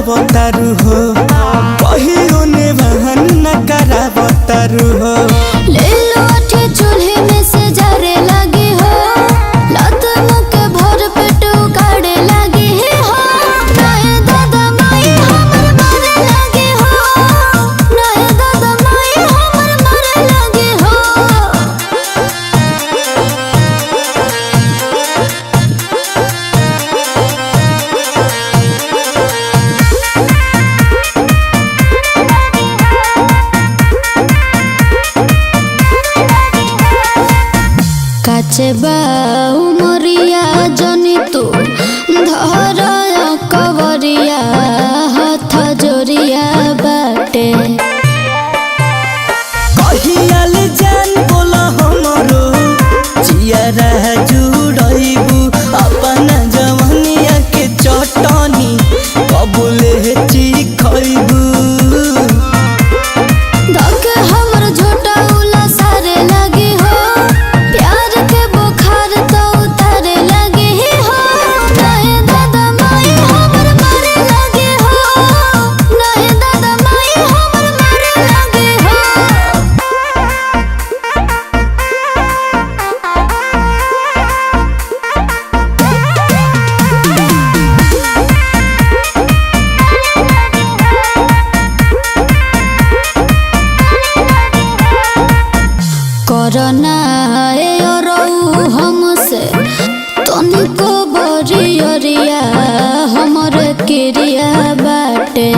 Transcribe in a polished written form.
बतारू हो कहियो ने बहन न करा बतारू हो ले लो अठे चूल्हे में से जरे लगी हो लत मुके भर पेट उगाड़े लगी हो नहे दादा माई हमर मारे लगी हो नहे दादा माई हमर मारे लगी हो काचे बाऊ मोरिया जनी तू धर कवरिया हाथ जोरिया बाटे कहियाल जान बोला हमरो जियारा जुड़ैबू अपना जवनिया के चटनी कबूले चिखैबू धके हमर झोटा उला सारे लगी हो प्यार के बुखार तो उतारे लगी हो नहे दादा माई हमर मारे लगी हो नहे दादा माई हमर मारे लगी हो करना हमसे तनिको बरियरिया हमर क्रिया बाटे